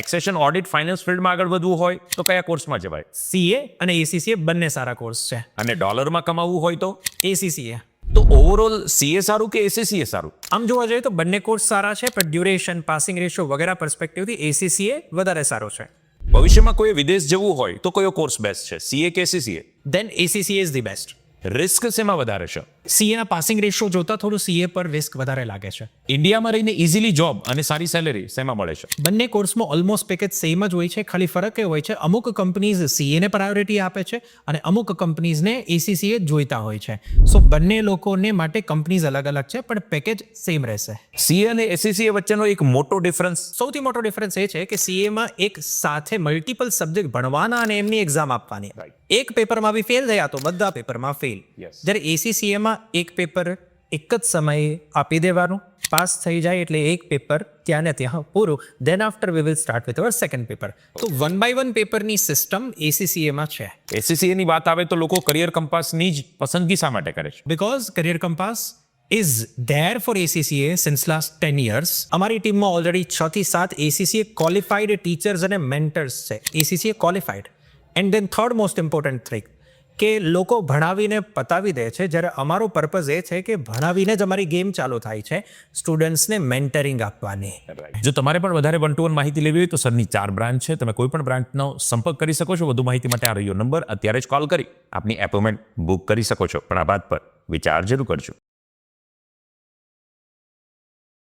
Taxation audit finance ફિલ્ડમાં આગળ વધવું હોય તો કયા કોર્સમાં જવાય? સીએ અને એસીસીએ બંને સારા કોર્સ છે. અને ડોલરમાં કમાવવું હોય તો? એસીસીએ તો ઓવરઓલ સીએ સારું કે એસીસીએ સારું? આમ જોવા જઈએ તો બંને કોર્સ સારા છે, પણ ડ્યુરેશન, પાસિંગ રેશિયો વગેરે પર્સપેક્ટિવથી એસીસીએ વધારે સારો છે. ભવિષ્યમાં કોઈ વિદેશ જવું હોય તો કયો કોર્સ બેસ્ટ છે, સીએ કે ACCA? Then ACCA is the best. Risk શેમાં વધારે છે? સીએના પાસિંગ રેશિયો જોતા થોડું સીએ પર રિસ્ક વધારે લાગે છે. ઇન્ડિયામાં રહીને ઇઝીલી જોબ અને સારી સેલેરી શેમાં મળે છે? બંને કોર્સમાં ઓલમોસ્ટ પેકેજ સેમ જ હોય છે. ખાલી ફરક એ હોય છે, અમુક કંપનીઝ સીએને પ્રાયોરિટી આપે છે અને અમુક કંપનીઝને એસીસીએ જોઈતા હોય છે. સો બંને લોકોને માટે કંપનીઝ અલગ અલગ છે, પણ પેકેજ સેમ રહેશે. સીએ અને એસીસીએ વચ્ચેનો એક મોટો ડિફરન્સ? સૌથી મોટો ડિફરન્સ એ છે કે સીએમાં એક સાથે મલ્ટિપલ સબ્જેક્ટ ભણવાના અને એમની એક્ઝામ આપવાની. એક પેપરમાં બી ફેલ થયા તો બધા પેપરમાં ફેલ. Yes. જ્યારે એસીસીએમાં એક પેપર એક જ સમયે આપી દેવાનું, પાસ થઈ જાય એટલે એક પેપર ત્યાં ને ત્યાં પૂરું. Then after we will start with our second paper. તો 1 by 1 પેપરની સિસ્ટમ એસીસીએમાં છે. એસીસીએની વાત આવે તો લોકો કરિયર કંપાસની જ પસંદગી શા માટે કરે છે? Because Career Compass is there for ACCA since last 10 years. અમારી ટીમમાં ઓલરેડી 6 થી 7 એસીસીએ ક્વોલિફાઈડ ટીચર્સ અને મેન્ટર્સ છે. ACCA qualified. And then third most important thing કે લોકો ભણાવીને પતાવી દે છે, જ્યારે અમારો પર્પઝ એ છે કે ભણાવીને જ અમારી ગેમ ચાલુ થાય છે, સ્ટુડન્ટ્સને મેન્ટરિંગ આપવાની. જો તમારે પણ વધારે 1-to-1 માહિતી લેવી હોય તો સરની 4 બ્રાન્ચ છે, તમે કોઈ પણ બ્રાન્ચનો સંપર્ક કરી શકો છો. વધુ માહિતી માટે આ રહ્યો નંબર, અત્યારે જ કોલ કરી આપની એપોઇન્ટમેન્ટ બુક કરી શકો છો. પણ આ વાત પર વિચાર જરૂર કરજો.